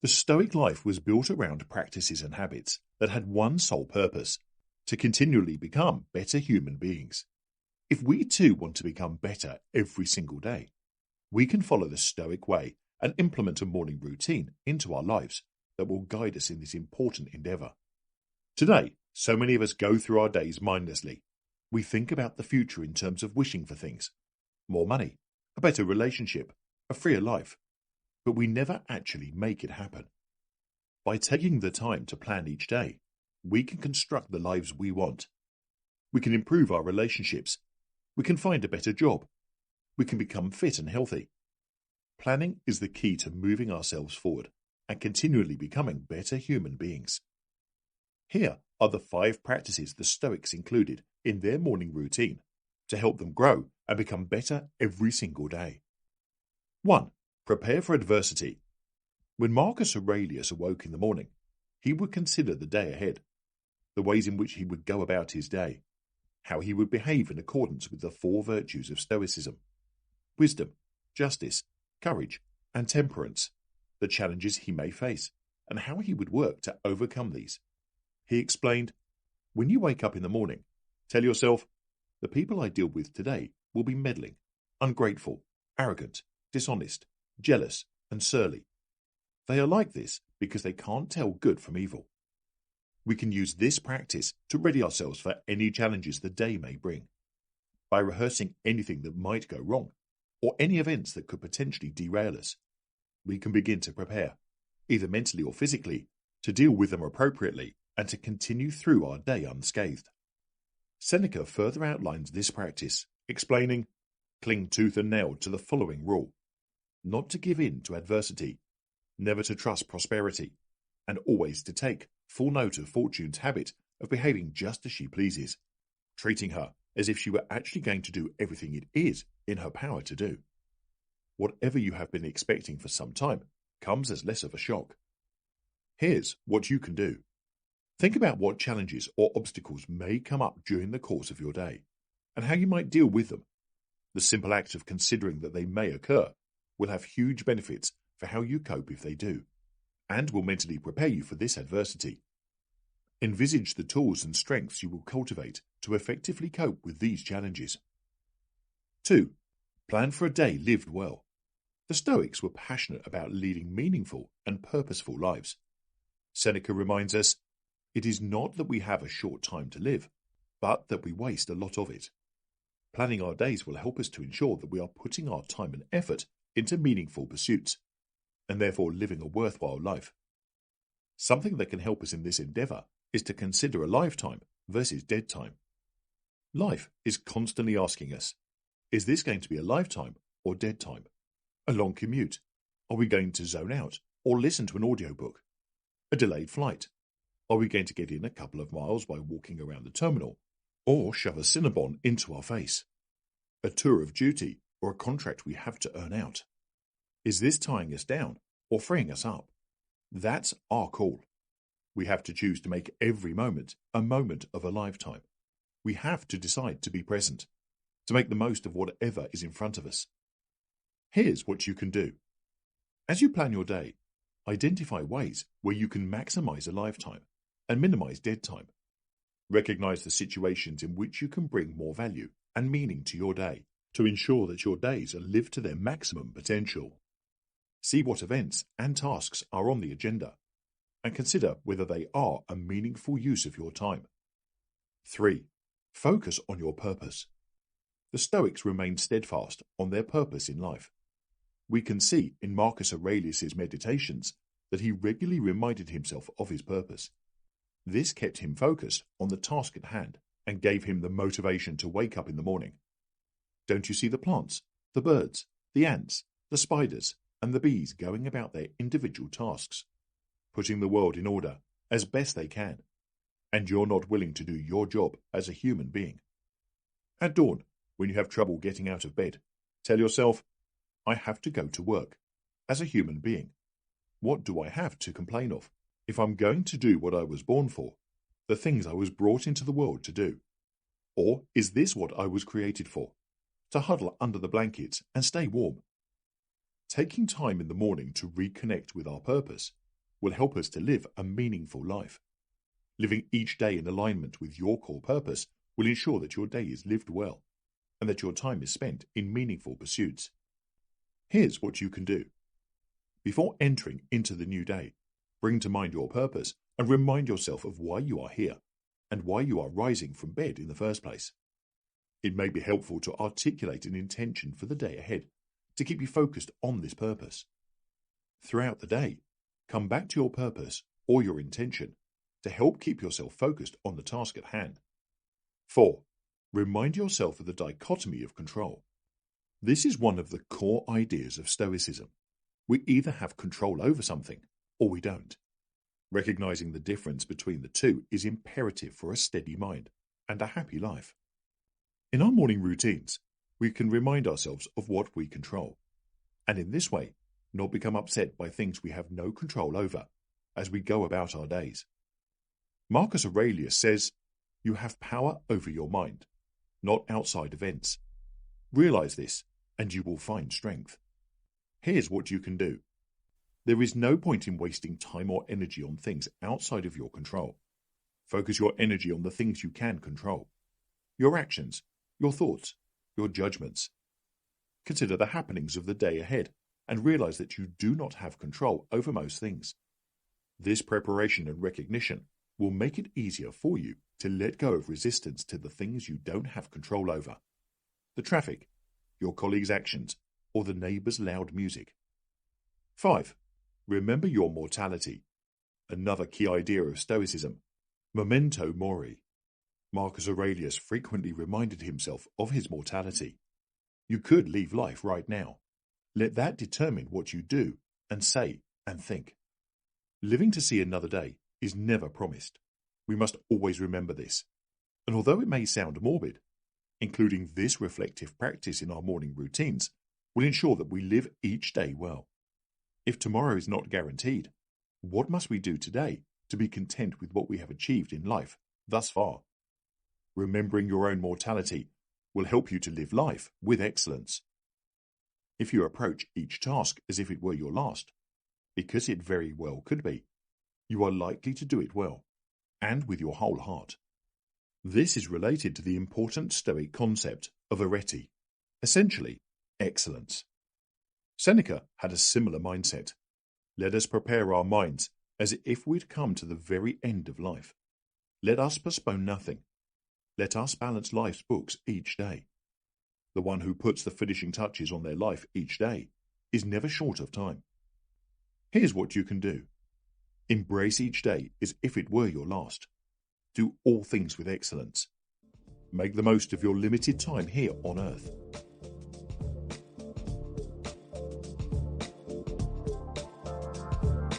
The Stoic life was built around practices and habits that had one sole purpose: to continually become better human beings. If we too want to become better every single day, we can follow the Stoic way and implement a morning routine into our lives that will guide us in this important endeavor. Today, so many of us go through our days mindlessly. We think about the future in terms of wishing for things: more money, a better relationship, a freer life, but we never actually make it happen. By taking the time to plan each day, we can construct the lives we want. We can improve our relationships. We can find a better job. We can become fit and healthy. Planning is the key to moving ourselves forward and continually becoming better human beings. Here are the 5 practices the Stoics included in their morning routine to help them grow and become better every single day. 1. Prepare for adversity. When Marcus Aurelius awoke in the morning, he would consider the day ahead, the ways in which he would go about his day, how he would behave in accordance with the 4 virtues of Stoicism: wisdom, justice, courage, and temperance, the challenges he may face, and how he would work to overcome these. He explained, "When you wake up in the morning, tell yourself, the people I deal with today will be meddling, ungrateful, arrogant, dishonest, jealous, and surly. They are like this because they can't tell good from evil." We can use this practice to ready ourselves for any challenges the day may bring. By rehearsing anything that might go wrong, or any events that could potentially derail us, we can begin to prepare, either mentally or physically, to deal with them appropriately and to continue through our day unscathed. Seneca further outlines this practice, explaining, "Cling tooth and nail to the following rule: not to give in to adversity, never to trust prosperity, and always to take full note of Fortune's habit of behaving just as she pleases, treating her as if she were actually going to do everything it is in her power to do. Whatever you have been expecting for some time comes as less of a shock." Here's what you can do. Think about what challenges or obstacles may come up during the course of your day, and how you might deal with them. The simple act of considering that they may occur will have huge benefits for how you cope if they do, and will mentally prepare you for this adversity. Envisage the tools and strengths you will cultivate to effectively cope with these challenges. 2. Plan for a day lived well. The Stoics were passionate about leading meaningful and purposeful lives. Seneca reminds us, "It is not that we have a short time to live, but that we waste a lot of it." Planning our days will help us to ensure that we are putting our time and effort into meaningful pursuits, and therefore living a worthwhile life. Something that can help us in this endeavor is to consider a lifetime versus dead time. Life is constantly asking us, is this going to be a lifetime or dead time? A long commute? Are we going to zone out or listen to an audiobook? A delayed flight? Are we going to get in a couple of miles by walking around the terminal, or shove a Cinnabon into our face? A tour of duty or a contract we have to earn out? Is this tying us down or freeing us up? That's our call. We have to choose to make every moment a moment of a lifetime. We have to decide to be present, to make the most of whatever is in front of us. Here's what you can do. As you plan your day, identify ways where you can maximize a lifetime and minimize dead time. Recognize the situations in which you can bring more value and meaning to your day to ensure that your days are lived to their maximum potential. See what events and tasks are on the agenda and consider whether they are a meaningful use of your time. 3. Focus on your purpose. The Stoics remained steadfast on their purpose in life. We can see in Marcus Aurelius's meditations that he regularly reminded himself of his purpose. This kept him focused on the task at hand and gave him the motivation to wake up in the morning. Don't you see the plants, the birds, the ants, the spiders, and the bees going about their individual tasks, putting the world in order as best they can, and you're not willing to do your job as a human being? At dawn, when you have trouble getting out of bed, tell yourself, I have to go to work. As a human being, what do I have to complain of if I'm going to do what I was born for, the things I was brought into the world to do? Or is this what I was created for? To huddle under the blankets and stay warm? Taking time in the morning to reconnect with our purpose will help us to live a meaningful life. Living each day in alignment with your core purpose will ensure that your day is lived well and that your time is spent in meaningful pursuits. Here's what you can do. Before entering into the new day, bring to mind your purpose and remind yourself of why you are here and why you are rising from bed in the first place. It may be helpful to articulate an intention for the day ahead to keep you focused on this purpose. Throughout the day, come back to your purpose or your intention to help keep yourself focused on the task at hand. 4. Remind yourself of the dichotomy of control. This is one of the core ideas of Stoicism. We either have control over something or we don't. Recognizing the difference between the two is imperative for a steady mind and a happy life. In our morning routines, we can remind ourselves of what we control, and in this way, not become upset by things we have no control over as we go about our days. Marcus Aurelius says, "You have power over your mind, not outside events. Realize this, and you will find strength." Here's what you can do. There is no point in wasting time or energy on things outside of your control. Focus your energy on the things you can control. Your actions, your thoughts, your judgments. Consider the happenings of the day ahead and realize that you do not have control over most things. This preparation and recognition will make it easier for you to let go of resistance to the things you don't have control over. The traffic, your colleagues' actions, or the neighbor's loud music. 5. Remember your mortality. Another key idea of Stoicism, memento mori. Marcus Aurelius frequently reminded himself of his mortality. You could leave life right now. Let that determine what you do and say and think. Living to see another day is never promised. We must always remember this. And although it may sound morbid, including this reflective practice in our morning routines will ensure that we live each day well. If tomorrow is not guaranteed, what must we do today to be content with what we have achieved in life thus far? Remembering your own mortality will help you to live life with excellence. If you approach each task as if it were your last, because it very well could be, you are likely to do it well, and with your whole heart. This is related to the important Stoic concept of arete, essentially excellence. Seneca had a similar mindset. Let us prepare our minds as if we'd come to the very end of life. Let us postpone nothing. Let us balance life's books each day. The one who puts the finishing touches on their life each day is never short of time. Here's what you can do. Embrace each day as if it were your last. Do all things with excellence. Make the most of your limited time here on Earth.